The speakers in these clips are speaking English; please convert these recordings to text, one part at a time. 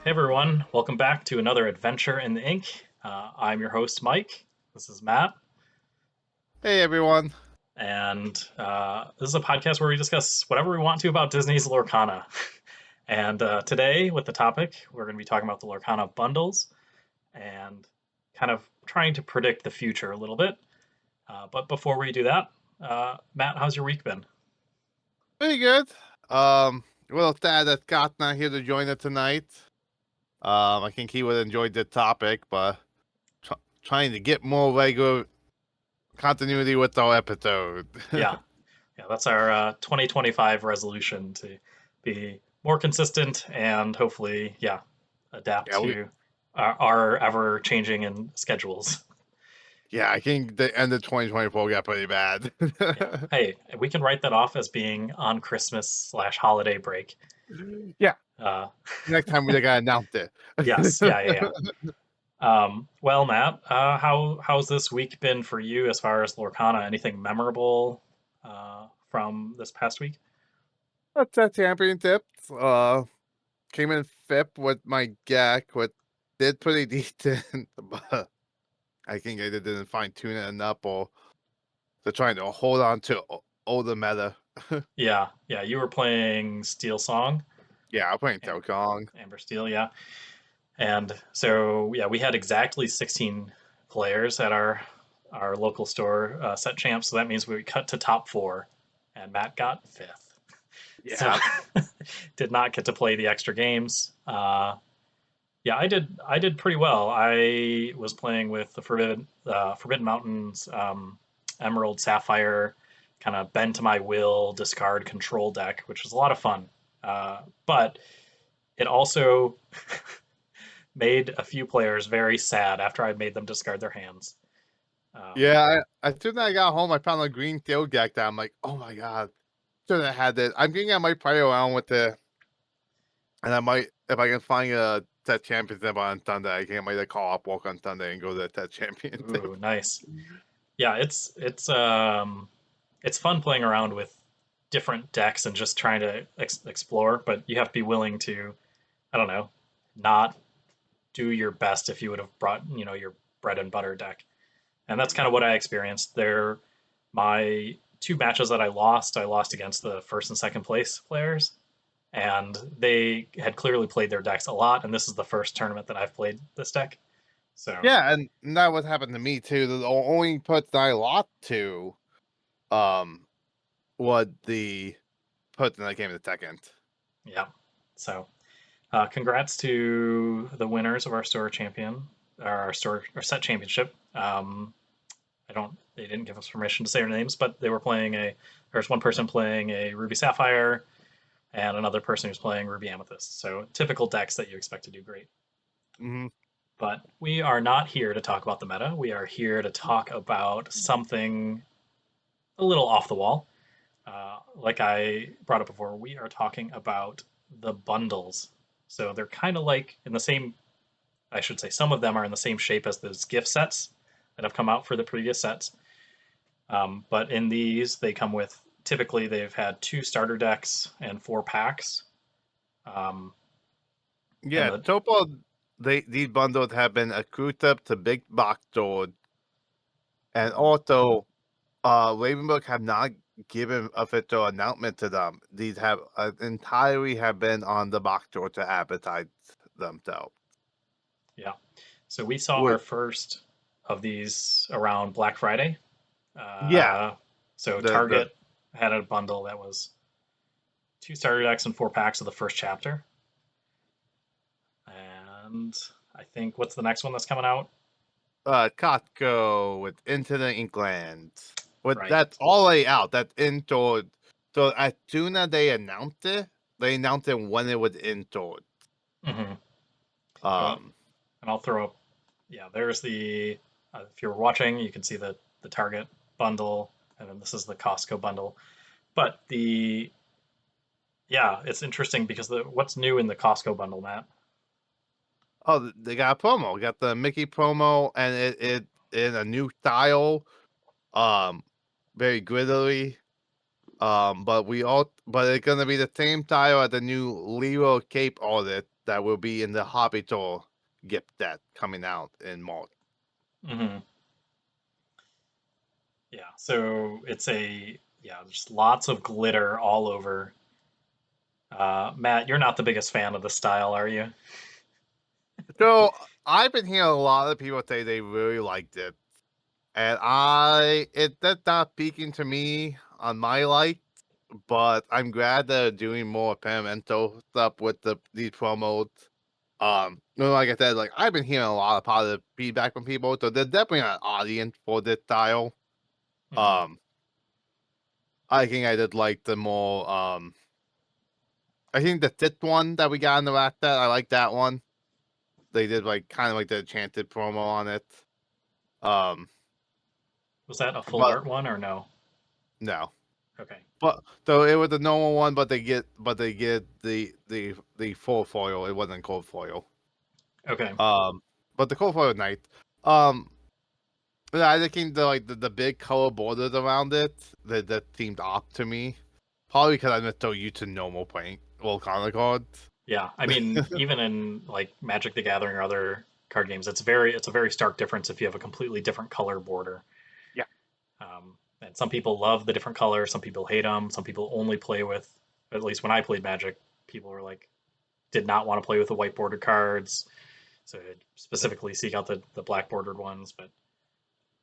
Hey everyone, welcome back to another adventure in the ink. I'm your host, Mike. This is Matt, Hey everyone. and this is a podcast where we discuss whatever we want to about Disney's Lorcana. And today, with the topic, we're going to be talking about the Lorcana bundles and kind of trying to predict the future a little bit. But before we do that, Matt, how's your week been? Pretty good. Well, sad that Scott's not here to join us tonight. I think he would enjoy the topic, but trying to get more regular continuity with our episode. Yeah, yeah, that's our 2025 resolution to be more consistent and hopefully, yeah, adapt yeah, to our ever changing in schedules. I think the end of 2024 got pretty bad. Yeah. Hey, we can write that off as being on Christmas slash holiday break. Yeah, Uh, next time we gotta announce it. yes. Yeah. Yeah. Yeah. Well, Matt, how's this week been for you as far as Lorcana? Anything memorable from this past week? That's that championship. Came in fifth with my deck, what did pretty decent, but I think I didn't fine tune it enough, or they're trying to hold on to older meta. Yeah. Yeah. You were playing Steel Song, Yeah, I'm playing Am- Telkong. Amber Steel. Yeah. And so yeah, we had exactly 16 players at our local store set champ. So that means we cut to top four, and Matt got fifth. So Yeah. did not get to play the extra games. Yeah, I did pretty well. I was playing with the Forbidden Mountains Emerald Sapphire kind of bend to my will discard control deck, which was a lot of fun. But it also made a few players very sad after I made them discard their hands. Um, Yeah, as soon as I got home, I found a green tail deck that I'm like, oh my god, should have had this. I'm thinking I might play around with it, and I might, if I can find a set championship on Sunday, I think I might call up walk on Sunday and go to the set championship. ooh, nice. Yeah, it's fun playing around with different decks and just trying to explore, but you have to be willing to, I don't know, not do your best if you would have brought, your bread and butter deck. And that's kind of what I experienced there. My two matches that I lost against the first and second place players, and they had clearly played their decks a lot. And this is the first tournament that I've played this deck. So Yeah, and that what happened to me too. The only puts I lost to, um, was the puts in that game in the second. yeah, so congrats to the winners of our store champion, our store or set championship. They didn't give us permission to say their names, but they were playing there's one person playing a Ruby Sapphire and another person who's playing Ruby Amethyst. So typical decks that you expect to do great. Mm-hmm. But we are not here to talk about the meta. We are here to talk about something a little off the wall. Like I brought up before, we are talking about the bundles. So they're kind of like in the same, I should say, some of them are in the same shape as those gift sets that have come out for the previous sets. But in these, they come with typically they've had two starter decks and four packs. Um, and Yeah, the Topo, these bundles have been accrued up to big box stores, and also, Ravenbook have not given official announcement to them. These have entirely have been on the box store to advertise themselves. Yeah. So we saw our With first of these around Black Friday. yeah, So the Target had a bundle that was two starter decks and four packs of the first chapter. And I think what's the next one that's coming out? Costco with Into the Inkland. With Right. that's all laid out. That's into so as soon as they announced it, they announced it when it was into. Mm-hmm. Well, Um, and I'll throw up. Yeah, there's the. If you're watching, you can see the Target bundle, and then this is the Costco bundle. But it's interesting because what's new in the Costco bundle, Matt? oh, they got a promo. Got the Mickey promo, and in a new style, um, very grittily. But it's gonna be the same style as the new Lero Cape audit that will be in the Hobby Tour gift set coming out in March. Hmm. Yeah, so it's a yeah, there's lots of glitter all over. Matt, you're not the biggest fan of the style, are you? So I've been hearing a lot of people say they really liked it, and that's not speaking to me on my like, but I'm glad they're doing more experimental stuff with these promos. Like I said, like I've been hearing a lot of positive feedback from people, so there's definitely an audience for this style. Hmm. Um, I think I did like the more I think the fifth one that we got in the last set, I like that one. They did like kind of like the enchanted promo on it. Um, Was that a full but art one or no? no. Okay. But so it was a normal one, but they get the full foil. It wasn't cold foil. Okay. But the cold foil was nice. Um, yeah, I think the big color borders around it that seemed off to me. Probably because I'm just so used to normal playing Volcana cards. Yeah, I mean, even in like Magic the Gathering or other card games, it's a very stark difference if you have a completely different color border. Yeah. And some people love the different colors, some people hate them, some people only play with. At least when I played Magic, people were like did not want to play with the white bordered cards, so I'd specifically seek out the black bordered ones. But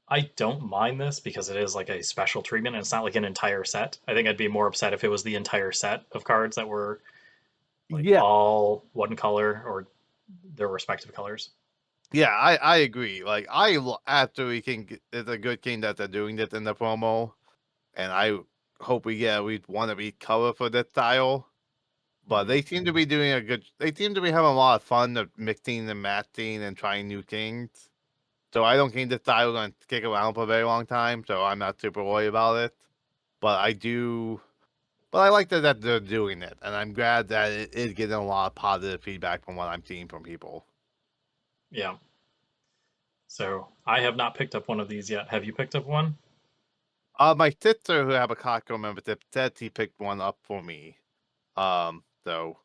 I don't mind this because it is like a special treatment, and it's not like an entire set. I think I'd be more upset if it was the entire set of cards that were like Yeah. all one color or their respective colors. Yeah, I agree. Like absolutely think it's a good thing that they're doing this in the promo, and I hope we get at least one of each color for this style. But Hmm. they seem to be doing a good. They seem to be having a lot of fun of mixing and matching and trying new things. So I don't think this style is going to stick around for a very long time. So I'm not super worried about it. But I do. But I like that they're doing it, and I'm glad that it is getting a lot of positive feedback from what I'm seeing from people. Yeah. So I have not picked up one of these yet. Have you picked up one? My sister, who have a Costco membership, said he picked one up for me. So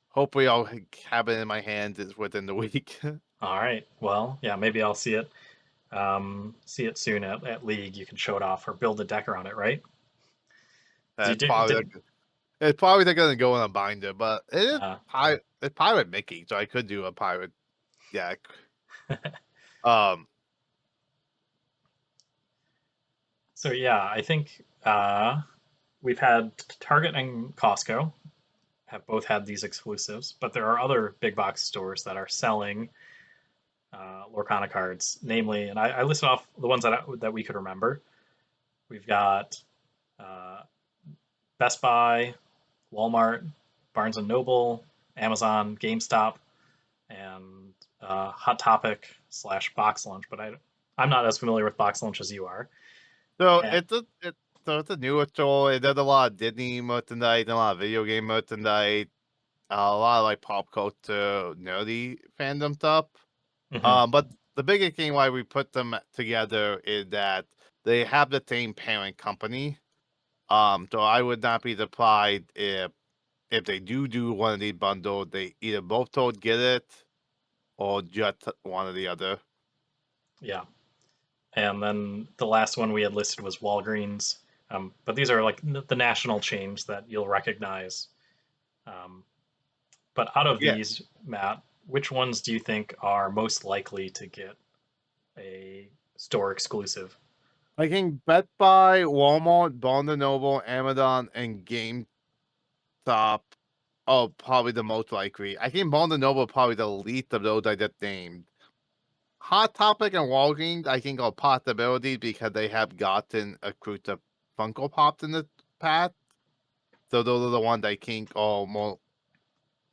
hopefully I'll have it in my hands within the week. All right. Well, yeah, maybe I'll see it soon at League. You can show it off or build a deck around it, right? Did you That's do? probably Did it's probably not gonna go in a binder, but uh, it's Pirate Mickey, so I could do a pirate deck. Um, so yeah, I think we've had Target and Costco have both had these exclusives, but there are other big box stores that are selling Lorcana cards, namely, and I listed off the ones that we could remember. We've got uh, Best Buy, Walmart, Barnes and Noble, Amazon, GameStop, and Hot Topic slash Box Lunch. But I'm not as familiar with Box Lunch as you are. so And, it's a newer store. It does a lot of Disney merchandise and a lot of video game merchandise, a lot of like pop culture nerdy fandom stuff. mhm, But the biggest thing why we put them together is that they have the same parent company. So I would not be surprised if they do one of these bundles, they either both told get it or just one or the other. yeah. And then the last one we had listed was Walgreens. But these are like the national chains that you'll recognize. Um, but out of Yeah, these, Matt, which ones do you think are most likely to get a store exclusive? I think Best Buy, Walmart, Barnes& and Noble, Amazon, and GameStop are probably the most likely. I think Barnes& and Noble are probably the least of those I just named. Hot Topic and Walgreens, I think, are possibilities because they have gotten accrued to Funko Pops in the past. So those are the ones I think are more.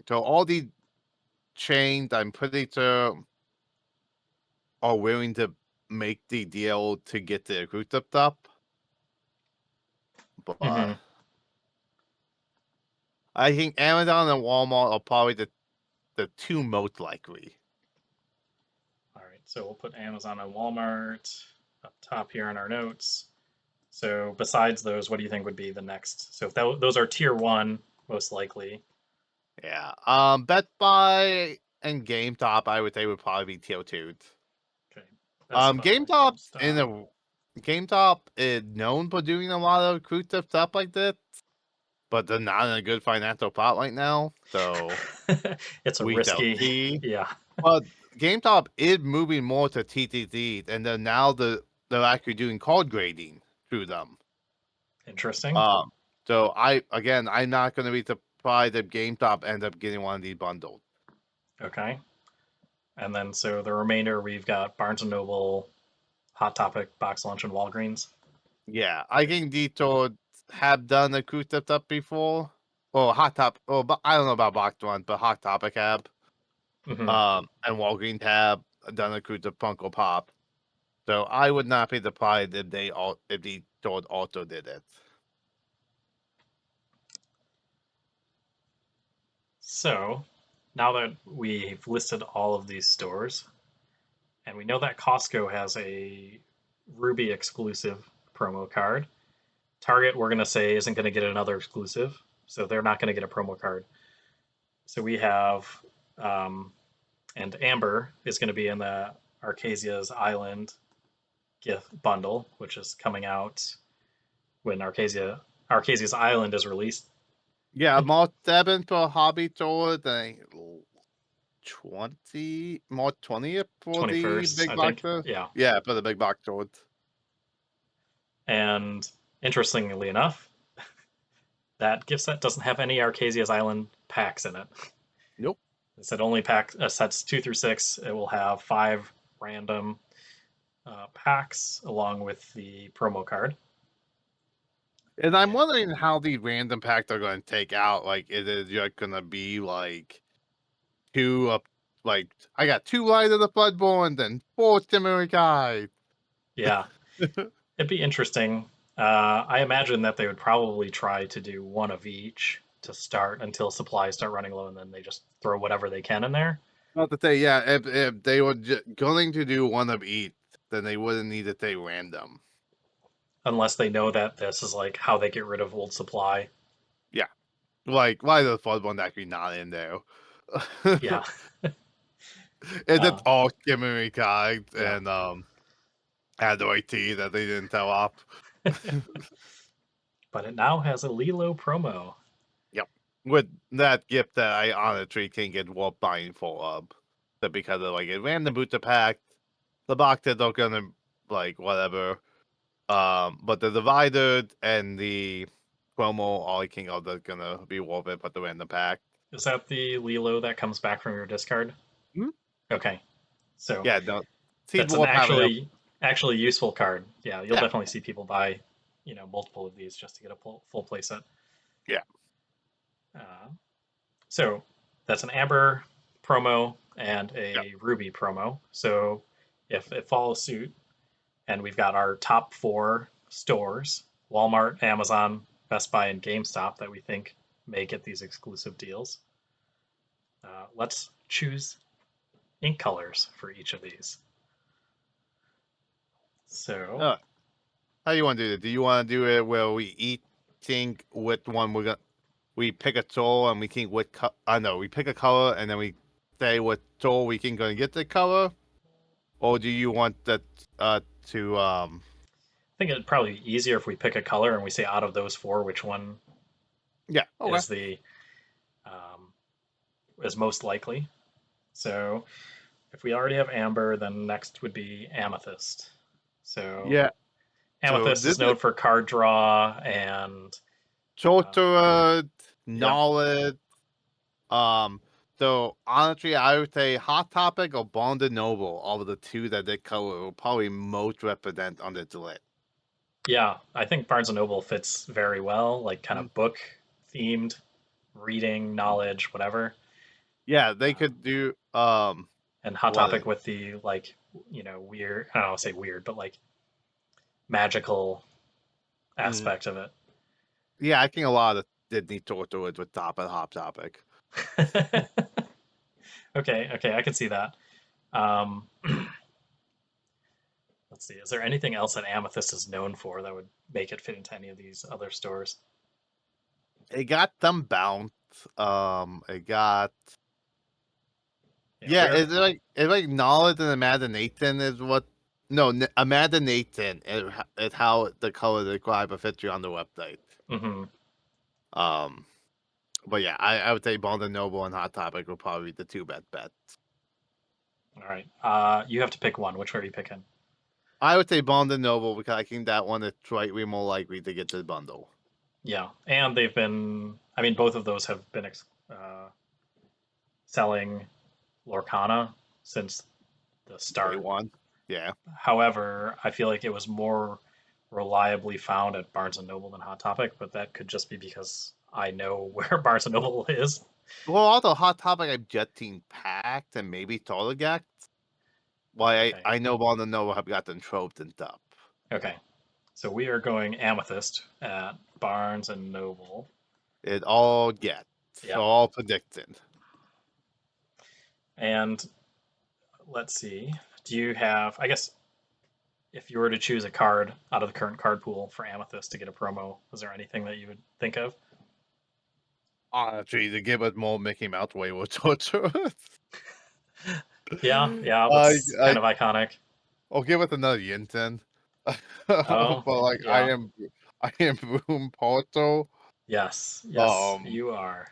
So all these chains, I'm pretty sure, are willing to make the deal to get the accrued stuff. But Hmm. I think Amazon and Walmart are probably the two most likely. All right. So we'll put Amazon and Walmart up top here in our notes. So besides those, what do you think would be the next? So if those are tier one, most likely. Yeah. Best Buy and GameStop, I would say would probably be tier 2. Okay, Best Buy, GameStop. GameStop is known for doing a lot of exclusive stuff like this, but they're not in a good financial spot right now, so It's a we shall risky, see. yeah, But GameStop is moving more to TTCs, and then now they're actually doing card grading through them. interesting. Um, so I'm not going to be surprised if GameStop ends up getting one of these bundles. Okay, and then so the remainder we've got Barnes and Noble, Hot Topic, Box Lunch, and Walgreens. Yeah, I think these stores have done acoustic stuff before. Or Hot Top. Oh, but I don't know about Box One, but Hot Topic have. Hmm. And Walgreens have done acoustic Funko Pop. So I would not be surprised if these stores also did it. So now that we've listed all of these stores, and we know that Costco has a Ruby exclusive promo card, Target, we're going to say, isn't going to get another exclusive, so they're not going to get a promo card. So we have, um, and Amber is going to be in the Arcasia's Island gift bundle, which is coming out when Arcasia's Island is released. I Yeah, think March 7th for Hobby Stores, and March 20th for the 21st, big I think. boxes. Yeah. Yeah, for the big box stores. And interestingly enough, that gift set doesn't have any Arcasia's Island packs in it. Nope. It said only pack sets 2 through 6. It will have 5 random packs along with the promo card. And I'm And wondering how these random packs are going to take out. Like, is it just going to be like two up? Like, I got two Light of the Bloodborne and four Shimmery Guys. yeah, it'd be interesting. I imagine that they would probably try to do one of each to start until supplies start running low, and then they just throw whatever they can in there. Not to say, yeah, if they were going to do one of each, then they wouldn't need to say random. Unless they know that this is like how they get rid of old supply. Yeah, like Light of the Bloodborne actually not in there. Yeah, And uh, it's all Shimmery Guys yeah. and Adoi T that they didn't tell off. But it now has a Lilo promo. Yep. With that gift that I honestly think it was buying full of. That because of like it random booster pack, the boxes are gonna like whatever. But the divided and the promo all I think are gonna be worth it for the random pack. Is that the Lilo that comes back from your discard? Hmm? Okay, so Yeah, no. Seems that's an worth having up. actually useful card. Yeah, you'll Yeah, definitely see people buy, multiple of these just to get a full play set. yeah, Uh, so that's an Amber promo and yeah. a Ruby promo. So if it follows suit, and we've got our top 4 stores: Walmart, Amazon, Best Buy, and GameStop that we think may get these exclusive deals. Let's choose ink colors for each of these. So Uh, how do you want to do it? Do you want to do it where we each think which one we pick a soul and we think what I know we pick a color and then we say what soul we think gonna get the color, or do you want that to I think it'd probably be easier if we pick a color and we say out of those 4, which one yeah, okay, is the um, is most likely. So if we already have amber, then next would be amethyst. So yeah. So amethyst this is is known for card draw and uh, sorcerer yeah, knowledge. Um, so honestly, I would say Hot Topic or Bonded Noble, all of the two that they color will probably most represent on this list. yeah. I think Barnes and Noble fits very well, like kind Mm. of book themed, reading, knowledge, whatever. Yeah, they Um, could do and Hot what Topic with the like, weird. I don't want to say weird, but like magical mm, aspect of it. yeah, I think a lot of Disney sorcerers with top and Hot Topic. Okay, okay, I can see that. Um, Let's see. Is there anything else that Amethyst is known for that would make it fit into any of these other stores? It got them bounce. It got Yeah, yeah. we're It's like knowledge and imagination is what. No, imagination is how the color describe a picture on the website. hmm Um, but yeah, I would say Bond and Noble and Hot Topic will probably be the two best bets. all right. You have to pick one. Which one are you picking? I would say Bond and Noble because I think that one is slightly more likely to get the bundle. Yeah, and they've been. I mean, both of those have been selling Lorcana since the Day start. one. Yeah. However, I feel like it was more reliably found at Barnes and Noble than Hot Topic, but that could just be because I know where Barnes and Noble is. Well, also Hot Topic I've just seen packed and maybe Tolagak. Why Okay. I know Bond and Noble have gotten troped and stuff. Okay. So we are going Amethyst at Barnes and Noble. It all gets Yeah. all predicted. And let's see. Do you have, I guess, if you were to choose a card out of the current card pool for Amethyst to get a promo, is there anything that you would think of? Honestly, to give us more Mickey Mouse way was torturous. Yeah, yeah, I that's kind I of iconic. I'll give it another Yinsen. Oh, But like yeah. I am Boom Porto. Yes, yes, Um you are.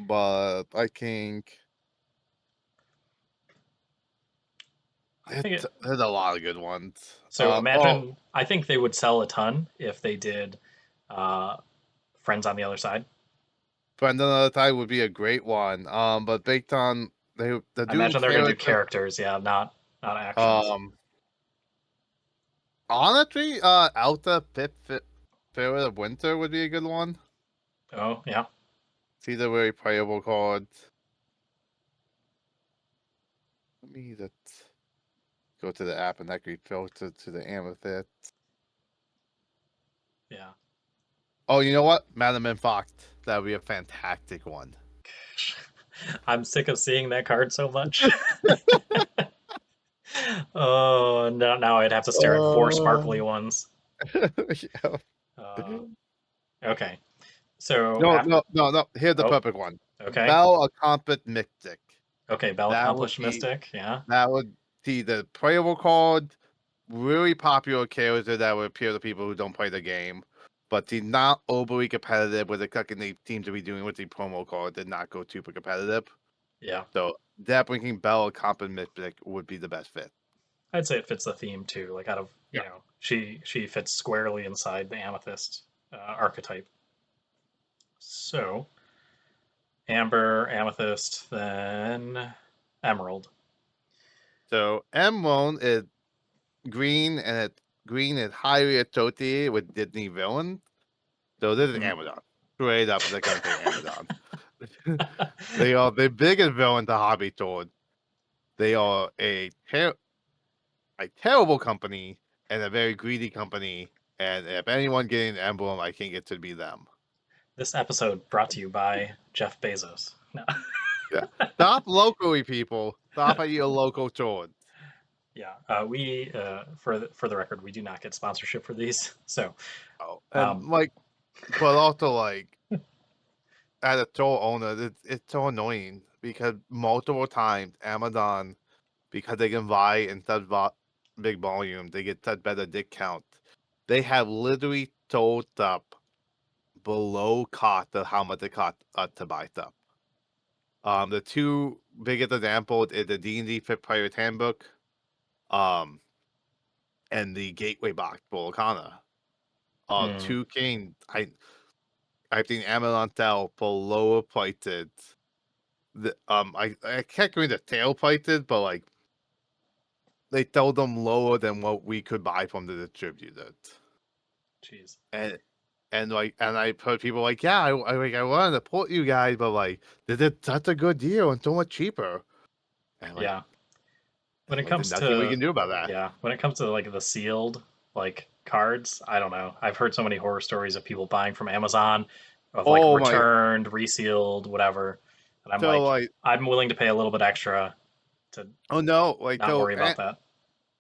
but I think I think it, there's a lot of good ones. so Oh, imagine, I think they would sell a ton if they did uh, Friends on the Other Side. Friend Another Time would be a great one. But based on they're I doing imagine they're going to do character. characters, yeah, not actions. Um, honestly, Alta Spirit of Winter would be a good one. Oh, yeah, See the very playable cards. Let me just go to the app and actually filter to the Amethyst. yeah. Oh, you know what? Madam and Fox. That would be a fantastic one. I'm sick of seeing that card so much. Oh, no, now I'd have to stare at four sparkly Uh, ones. yeah. Uh, okay, so No, no, no, no. Here's the oh, perfect one. okay, Bell Accomplished Mystic. okay, Bell That would accomplished be Mystic, yeah, that would be the playable card, really popular character that would appeal to people who don't play the game, but the not overly competitive with the cooking they seem to be doing with the promo card did not go super competitive. yeah. So that bringing Bell Accomplished Mystic would be the best fit. I'd say it fits the theme too. Like out of Yeah. she fits squarely inside the Amethyst archetype. So Amber, Amethyst, then Emerald. So M1 is green and green is highly associated with Disney villains. So this is Hmm. Amazon. Straight up, they're gonna say Amazon. They are the biggest villain to hobby sword. They are a terrible company and a very greedy company. And if anyone getting the emblem, I think it should be them. This episode brought to you by Jeff Bezos. No. Yeah. Stop locally, people. Stop at your local sword. Yeah, we for the record, we do not get sponsorship for these. So, Oh, and um, like, but also like, as a store owner, it's so annoying because multiple times Amazon, because they can buy in such big volume, they get such better discount. They have literally sold up below cost of how much it cost to buy stuff. The two biggest examples is the D&D Fifth Player's Handbook, um, and the Gateway Box for Lorcana. mm, Two games I've seen Amazon sell for lower prices. I can't remember the sale prices, but like they sell them lower than what we could buy from the distributors. jeez, And and I've heard people like, yeah, I want to support you guys, but like this is such a good deal and so much cheaper. And like yeah. When it there's comes nothing we to can do about that. yeah, when it comes to like the sealed like cards, I don't know. I've heard so many horror stories of people buying from Amazon of like Oh my returned, resealed, whatever. And I'm so like, like I'm willing to pay a little bit extra to oh no, like not so worry about that.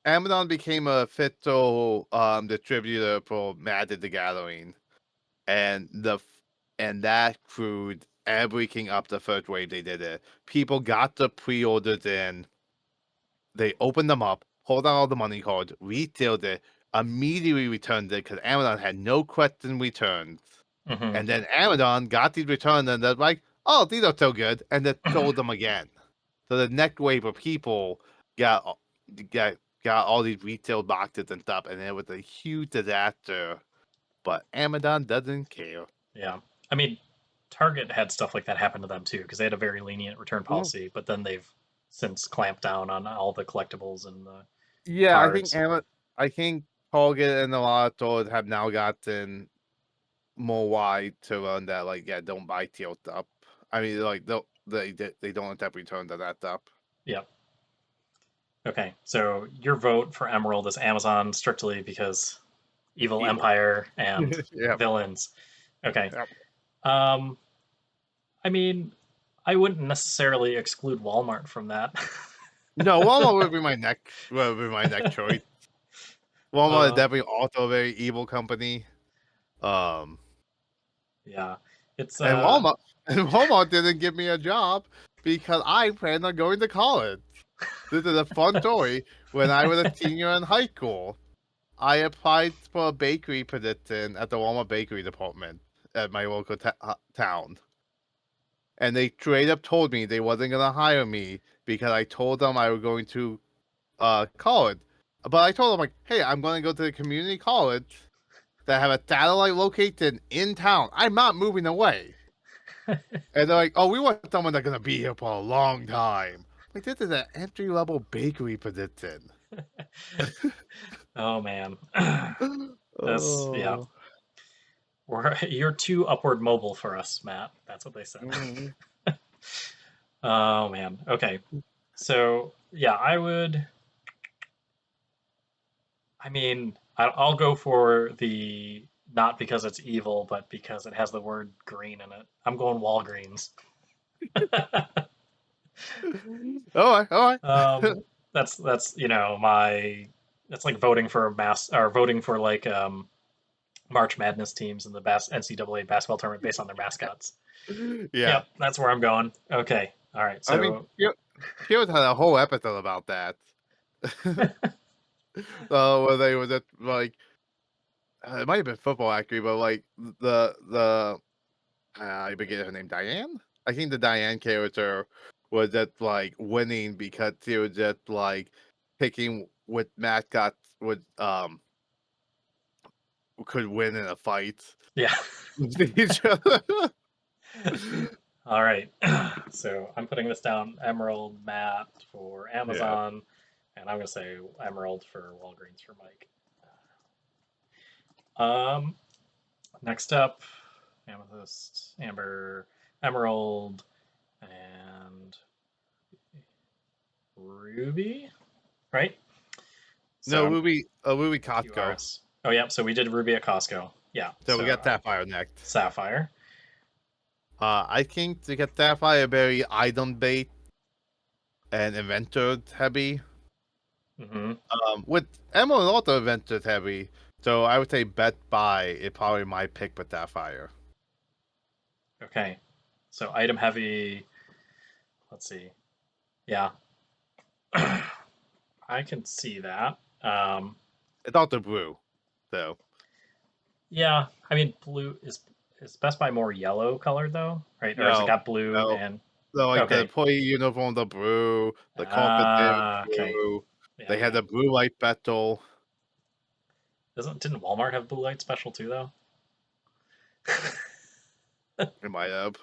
Amazon became a official distributor for Magic the Gathering, and that screwed everything up the first wave they did it. People got the pre-orders in, they opened them up, pulled out all the money cards, retailed it, immediately returned it because Amazon had no question returns. Hmm. And then Amazon got these returns and they're like, "Oh, these are so good," and then sold them again. So the next wave of people got got got all these retail boxes and stuff, and it was a huge disaster. But Amazon doesn't care. Yeah. I mean, Target had stuff like that happen to them too, because they had a very lenient return Mhm. policy, but then they've since clamped down on all the collectibles and the Yeah, cards. I think Target and a lot of stores have now gotten more wide to run that. Like, yeah, don't buy teal stuff. I mean, like they don't accept returns of that stuff. Yep. Okay. So your vote for Emerald is Amazon strictly because evil Evil. empire and Yep. villains. Okay. Yep. Um, I mean, I wouldn't necessarily exclude Walmart from that. No, Walmart would be my next choice. Walmart is uh, definitely also a very evil company. Um, yeah, it's and Walmart and Walmart didn't give me a job because I planned on going to college. This is a fun story. When I was a senior in high school, I applied for a bakery position at the Walmart bakery department at my local town. And they straight up told me they wasn't gonna hire me because I told them I was going to college. But I told them like, hey, I'm gonna go to the community college that have a satellite location in town. I'm not moving away. And they're like, oh, we want someone that's gonna be here for a long time. Like this is an entry level bakery position. oh man, that's yeah. Oh. You're too upward mobile for us, Matt. That's what they said. Mhm. Oh man. Okay. So yeah, I would. I mean, I'll go for the not because it's evil, but because it has the word green in it. I'm going Walgreens. All right. um, that's my that's like voting for a mass or voting for like March Madness teams in the NCAA basketball tournament based on their mascots. Yeah. Yep, that's where I'm going. Okay. All right. I mean, So Shield had a whole episode about that. Where they were just like, it might have been football actually, but like the I forget her name, Diane. I think the Diane character was just like winning because she was just like picking with mascots would could win in a fight yeah. with each other. All right. So I'm putting this down Emerald Matt for Yeah. Amazon, and I'm gonna say Emerald for Walgreens for Mike. Um, next up, Amethyst, Amber, Emerald, and Ruby, right? So No, I'm Ruby Costco. QRS. Oh, yeah. So we did Ruby at Costco. Yeah. So we So got Sapphire next. Sapphire. I think to get Sapphire very item based and inventor heavy. Hmm. With Emerald also adventures heavy, so I would say Bet Buy is probably my pick with Sapphire. Okay. So item heavy. Let's see. Yeah. I can see that. It's also blue, so Yeah. I mean, blue is Best Buy more yellow colored though, right? Or has it no, got blue no. and So like the okay. employee uniforms are blue, the carpet there is Ah, okay. blue. Yeah, They had yeah. the blue light battle. Didn't Walmart have blue light special too though? It might have,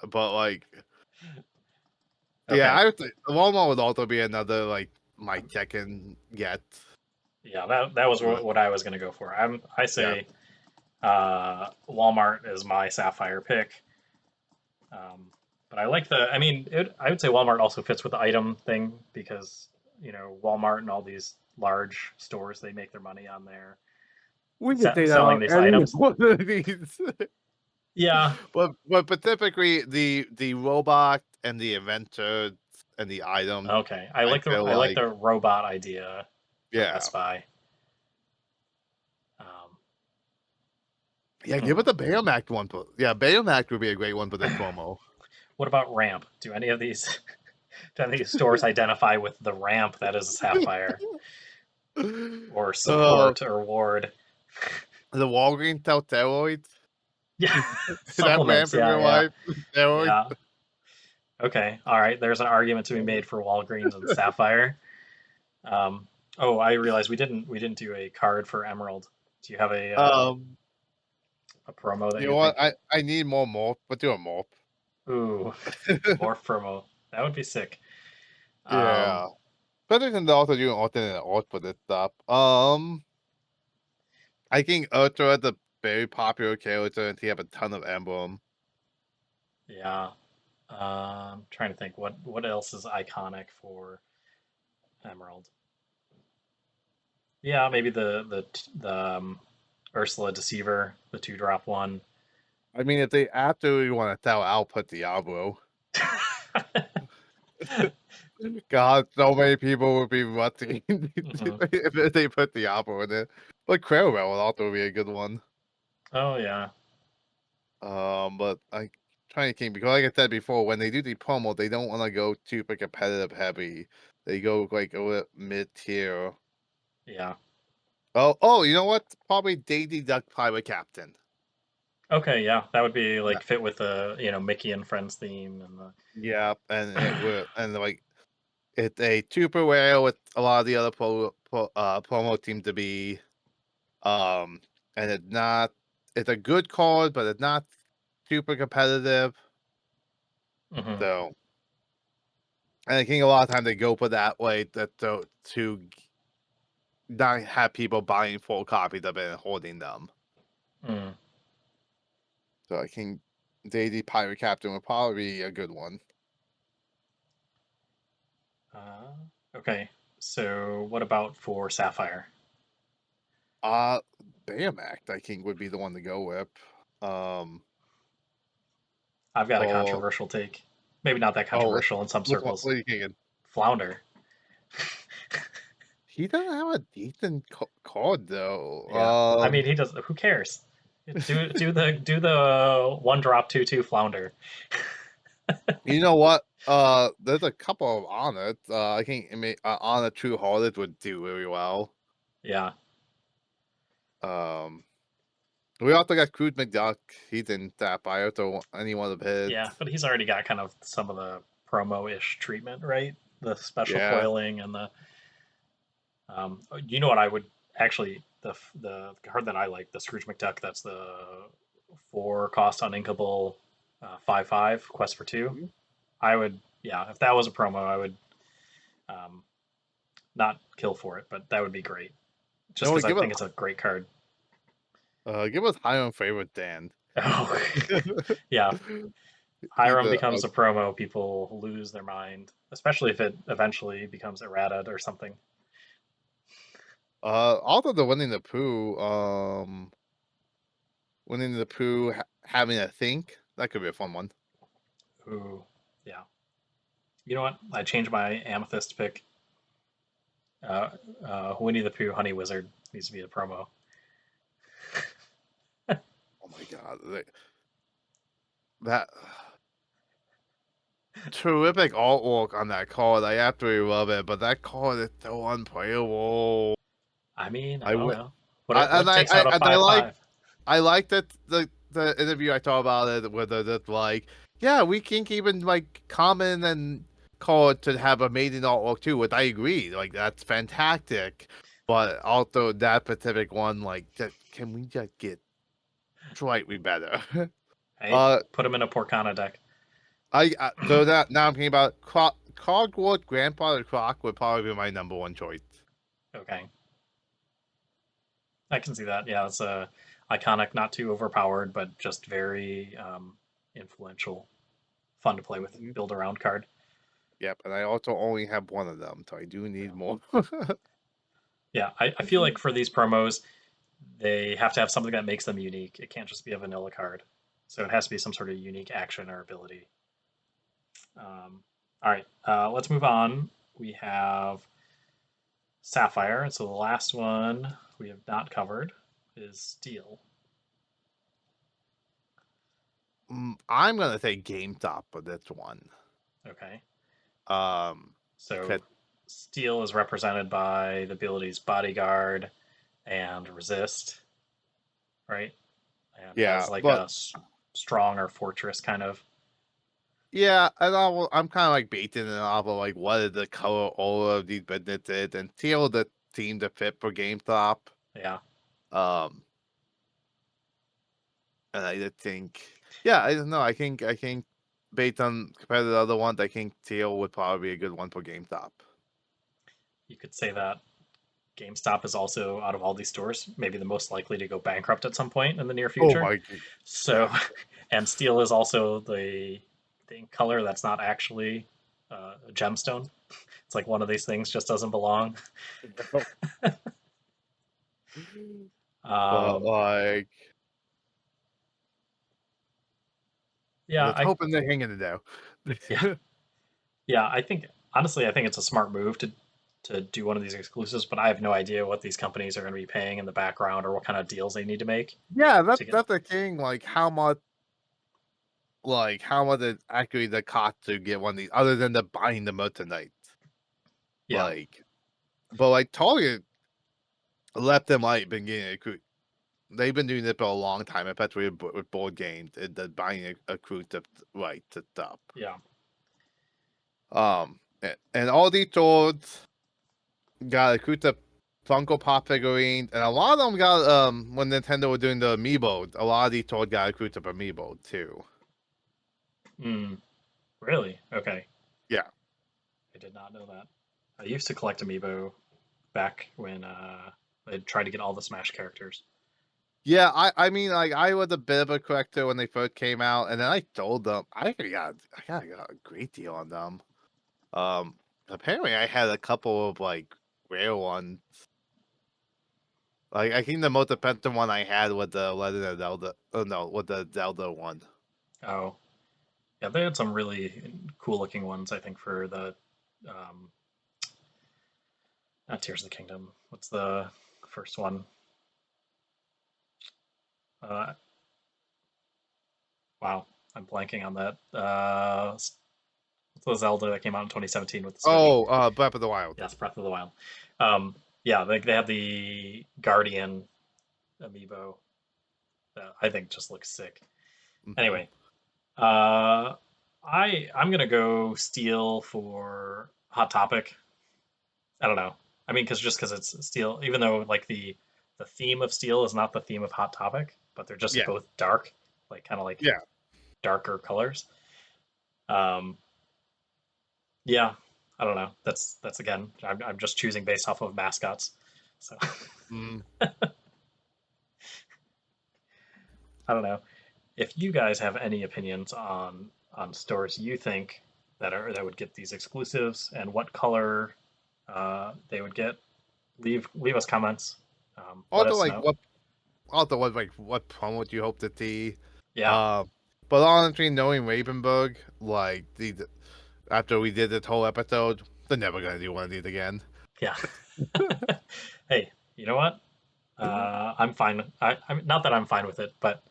but like, yeah, Okay. I would say Walmart would also be another like my second get. Yeah, that was But what I was gonna go for. I yeah, say Walmart is my Sapphire pick. But I like the. I mean, I would say Walmart also fits with the item thing because Walmart and all these large stores they make their money on their we can say that selling on these every items. one of these. Yeah. But typically the robot and the inventor and the item, Okay. I feel I like like the robot idea. from Yeah. Best Buy. Um, Yeah, give hmm. it the Baymax one. Yeah, Baymax would be a great one for this promo. What about ramp? Do any of these do any of these stores identify with the ramp that is Sapphire or Uh, support or ward? the Walgreens sell steroids. Yeah, That supplements. ramp in Yeah, real yeah, life, steroids. yeah. Okay, all right. There's an argument to be made for Walgreens and Sapphire. Um, oh, I realized we didn't do a card for Emerald. Do you have Um, a promo that you you know what? think? I need more morph, but do a morph. Ooh, morph promo. That would be sick. Um, Yeah. Better than also doing alternate art for this stuff. I think Ultra is a very popular character and he have a ton of emblem. yeah. Trying to think what else is iconic for Emerald. Yeah, maybe the Ursula Deceiver, the 2-drop one. I mean, if they absolutely want to sell output Diablo, God, so many people would be rushing Hmm. if they put Diablo in it. But Querwell would also be a good one. Oh yeah, But I trying to think because, like I said before, when they do the promo, they don't want to go super competitive heavy. They go like a little mid tier. yeah. Oh, you know what? Probably Daisy Duck Pirate Captain. Okay, yeah. That would be Yeah, like fit with the Mickey and Friends theme and yeah, and the. it will, and like it's a super rare with a lot of the other promo seem to be. Um, and it's not. It's a good card, but it's not super competitive. Hmm. So, and I think a lot of times they go for that way that to not have people buying full copies of it and holding them. Mm. So I think Daisy Pirate Captain would probably be a good one. Uh, okay. So what about for Sapphire? Uh Baymax, I think would be the one to go with. Um I've got a or controversial take. Maybe not that oh controversial in some which one circles. what are you thinking? Flounder. He doesn't have a decent card though. Yeah. I mean, he does. Who cares? Do the 1-drop 2/2 Flounder. You know what? There's a couple of on it. I think on a True Hearted would do really well. Yeah. Um we also got Crude McDuck. He's in that bio, so any one of his. Yeah, but he's already got kind of some of the promo-ish treatment, right? The special Yeah. foiling and the you know what I would actually the card that I like, the Scrooge McDuck. That's the 4 cost uninkable 5/5 quest for two. Mhm. I would, yeah, if that was a promo, I would um, not kill for it, but that would be great. Just No, because I think it's a great card. give us Hiram favorite Dan. Oh, yeah. He's Hiram a becomes a promo, people lose their mind, especially if it eventually becomes errata or something. also the Winnie the Pooh having a think that could be a fun one. Ooh, yeah. You know what? I changed my amethyst pick. Uh, Winnie the Pooh Honey Wizard needs to be a promo. Oh my god, that terrific artwork on that card. I absolutely love it, but that card is so unplayable. I mean, I I don't would, know. What takes I out a and I five like five? I like that the interview I saw about it where they're just like, yeah, we can even like common and card to have amazing artwork too, which I agree. Like that's fantastic. But also that specific one, like, can we just get slightly better? Hey, uh, put him in a Porcana deck. so that now I'm thinking about Cogwood Grandfather Croc would probably be my number one choice. Okay, I can see that. Yeah, it's a iconic, not too overpowered, but just very influential, fun to play with, Mhm. build around card. Yep, and I also only have one of them, so I do Yeah, need more. yeah. I feel like for these promos, they have to have something that makes them unique. It can't just be a vanilla card. So it has to be some sort of unique action or ability. All right, let's move on. We have Sapphire, and so the last one we have not covered is Steel. I'm gonna say GameStop for this one. Okay. Um, So 'cause Steel is represented by the abilities Bodyguard and Resist, right? And yeah, has like but a strong or fortress kind of. yeah, and I'm kind of like basing it off of like what is the color all of these businesses, and Teal that seem to fit for GameStop. Yeah, Um, and I just think, yeah, I don't know. I think based on compared to the other ones, I think Teal would probably be a good one for GameStop. you could say that GameStop is also out of all these stores maybe the most likely to go bankrupt at some point in the near Oh future. my, So, yeah. and Steel is also the color that's not actually a gemstone. It's like one of these things just doesn't belong. But Um, like, yeah, let's hope they're hanging it out. yeah, yeah. I think honestly, I think it's a smart move to do one of these exclusives, but I have no idea what these companies are going to be paying in the background or what kind of deals they need to make Yeah, to get. that's the thing. Like how much is actually the cost to get one of these, other than the buying the merchandise. Yeah, Like, but like Target left them right been getting a they've been doing it for a long time, especially with board games, and the buying a crew to right to stop. yeah. And all these stores got a Kuta Funko Pop figurines, and a lot of them got when Nintendo were doing the amiibo, a lot of these stores got a Kuta amiibo too. Mm, really? Okay. Yeah. I did not know that. I used to collect amiibo back when I tried to get all the Smash characters. Yeah, I mean, like, I was a bit of a collector when they first came out, and then I sold them. I got a great deal on them. Um, apparently I had a couple of, like, rare ones. Like, I think the most expensive one I had was the Legend of Zelda. Oh no, was the Zelda one. Oh, yeah, they had some really cool looking ones. I think for the um, not Tears of the Kingdom. What's the first one? Uh, wow, I'm blanking on that. What's the Zelda that came out in 2017 with the Switch? Oh, Breath of the Wild. Yes, Breath of the Wild. Yeah, they have the Guardian amiibo that I think just looks sick. Mhm. Anyway, uh, I'm gonna go Steel for Hot Topic. I don't know. I mean, because it's Steel, even though like the theme of Steel is not the theme of Hot Topic, but they're just Yeah, both dark, like kind of like yeah. darker colors. Um, yeah, I don't know. That's again, I'm just choosing based off of mascots. So Mm. I don't know if you guys have any opinions on stores you think that would get these exclusives and what color they would get. Leave us comments. Let Also, us like, know. what promo would you hope to see? Yeah, Um, but honestly, knowing Ravenberg, like, after we did this whole episode, they're never gonna do one of these again. yeah. Hey, you know what? I'm fine. I'm not that I'm fine with it, but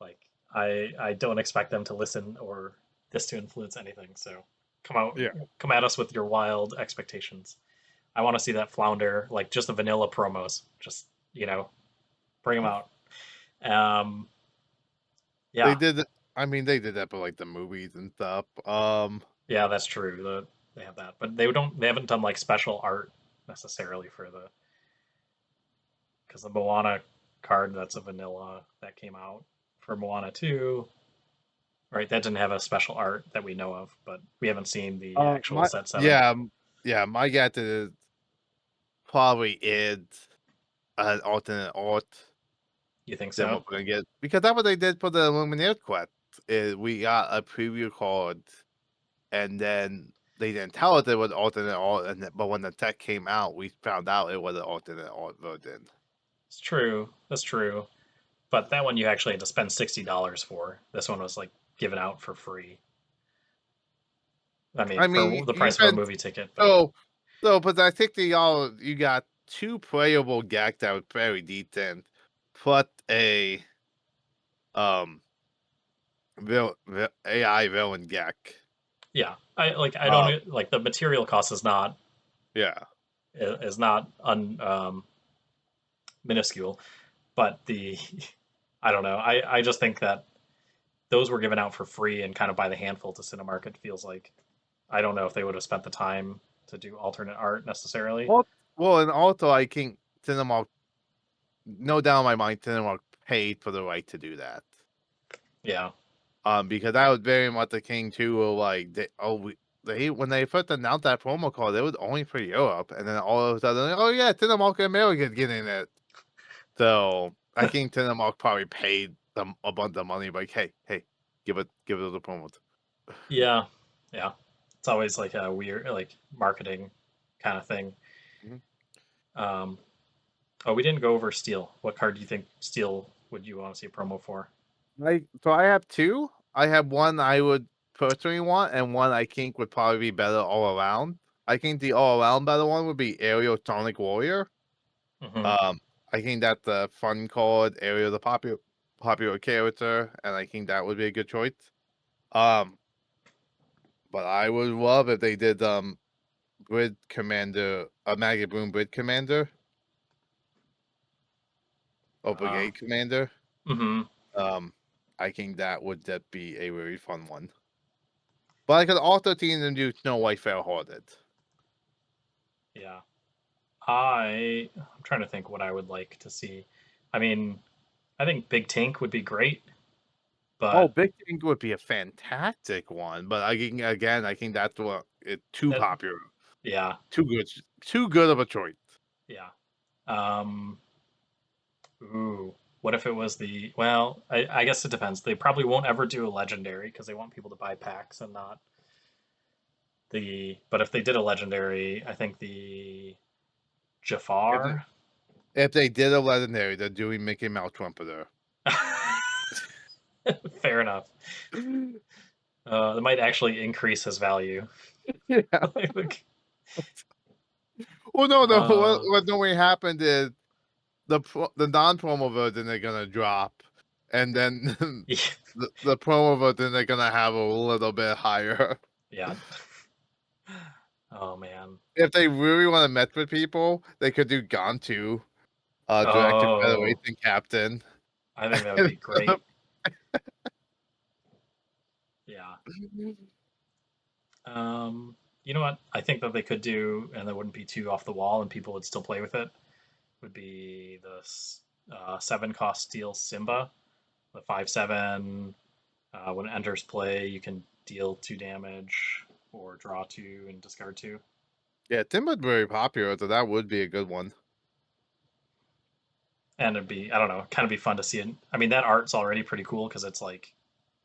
like I don't expect them to listen or this to influence anything. So come out, Yeah. come at us with your wild expectations. I want to see that flounder, like just the vanilla promos. Just bring them out. Um, They yeah, did it. I mean, they did that for like the movies and stuff. yeah, that's true. They have that, but they don't. They haven't done like special art necessarily for the because the Moana card that's a vanilla that came out for Moana 2, right? That didn't have a special art that we know of, but we haven't seen the actual my set 7. yeah, yeah, my guess is probably is an alternate art You think than so? what we're gonna get, because that's what they did for the Lumineers quest. Is we got a preview card, and then they didn't tell us it was alternate art, but when the tech came out, we found out it was an alternate art version. It's true. That's true. But that one you actually had to spend $60 for. This one was like given out for free. I mean, I mean, for the you price of a spent movie ticket, but so. So, but I think they all you got 2 playable Gek that was very decent, plus a, um, AI villain Gek. Yeah, I don't Um, like the material cost yeah. is not minuscule, but the I don't know. I just think that those were given out for free and kind of by the handful to Cinemark. It feels like I don't know if they would have spent the time to do alternate art necessarily. Well well, and also I think Cinemark no doubt in my mind, Cinemark paid for the right to do that. Yeah, Because that was very much the king too of, like, they when they first announced that promo code, it was only for Europe, and then all of a sudden, "Oh, yeah, Cinemark America's getting it." So, I think Cinemark probably paid them a bunch of money, like, "Hey, give us a promo." yeah, yeah. It's always like a weird like marketing kind of thing. Mhm. Um, oh, we didn't go over Steel. What card do you think Steel would you want to see a promo for? I have 2. I have one I would personally want, and one I think would probably be better all around. I think the all around better one would be Aerial Sonic Warrior. Hmm. Um, I think that's a fun card. Ariel's a popular character, and I think that would be a good choice. Um, but I would love if they did Grid Commander, Maggot Boom Grid Commander or Uh, Brigade Commander. hmm. Um, I think that be a really fun one. But I could also see them do Snow White Fair-Hearted. Yeah. I'm trying to think what I would like to see. I mean, I think Big Tank would be great, Oh, but Big Ink would be a fantastic one, but I think again, I think that's what it's too that, popular, yeah, too good of a choice. yeah. Um, ooh, what if it was well, I guess it depends. They probably won't ever do a legendary because they want people to buy packs and not but if they did a legendary, I think the If they, Jafar. if they did a legendary, they're doing Mickey Mouse Trumpeter. Fair enough. That might actually increase his value. Yeah. Like, Well, no, no. What uh, what normally happened is the non-promo version they're gonna drop, and then yeah, the promo version they're gonna have a little bit higher. yeah. Oh man. If they really want to mess with people, they could do Gantu, Director Oh, Federation Captain. I think that would be great. Yeah. You know what? I think that they could do, and that wouldn't be too off the wall, and people would still play with it. Would be the 7 cost steel Simba, the 5/7. When it enters play, you can deal 2 damage or draw 2 and discard 2. Yeah, Timba's very popular, so that would be a good one. And it'd be, I don't know, kind of be fun to see it. I mean, that art's already pretty cool because it's like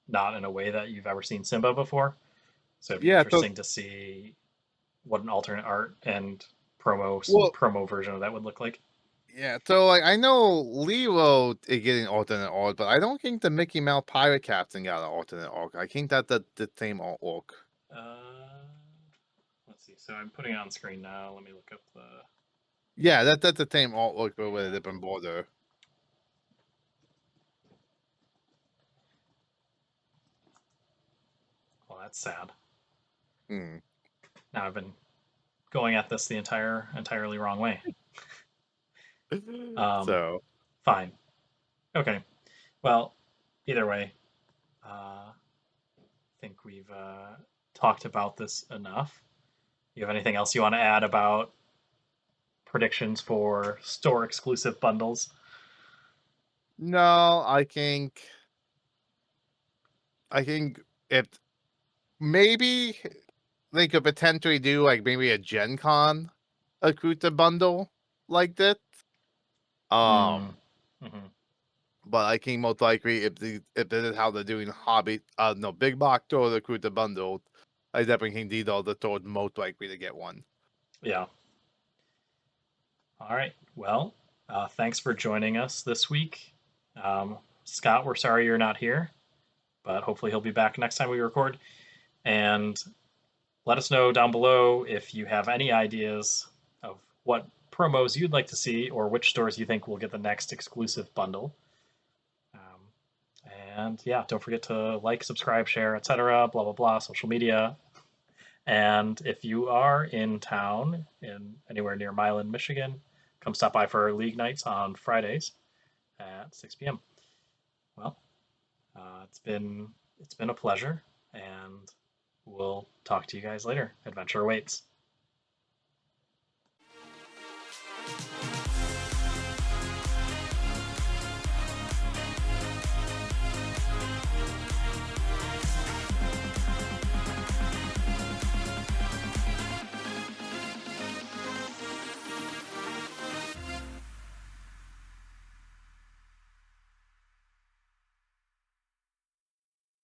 not in a way that you've ever seen Simba before. So it'd be Yeah, so interesting to see what an alternate art and promo well, promo version of that would look like. yeah, so like I know Lilo is getting alternate art, but I don't think the Mickey Mouse Pirate Captain got an alternate art. I think that the same artwork. Uh, let's see. So I'm putting it on screen now. Let me look up the. Yeah, that's the same artwork but with a Yeah. different border. Well, that's sad. Hmm. Now I've been going at this the entirely wrong way. Um, So fine. Okay. Well, either way, I think we've talked about this enough. You have anything else you want to add about predictions for store exclusive bundles? no, I think if maybe they could potentially do like maybe a Gen Con Akuta bundle like this. Mm. Um, Hmm. but I think most likely if this is how they're doing hobby no big box or the Akuta bundle, I definitely think these are the stores most likely to get one. Yeah. All right. Well, thanks for joining us this week. Scott, we're sorry you're not here, but hopefully he'll be back next time we record. And let us know down below if you have any ideas of what promos you'd like to see or which stores you think will get the next exclusive bundle. And yeah, don't forget to like, subscribe, share, etc. Blah blah blah. Social media. And if you are in town, in anywhere near Milan, Michigan, come stop by for our league nights on Fridays at 6 p.m. Well, it's been a pleasure, and we'll talk to you guys later. Adventure awaits.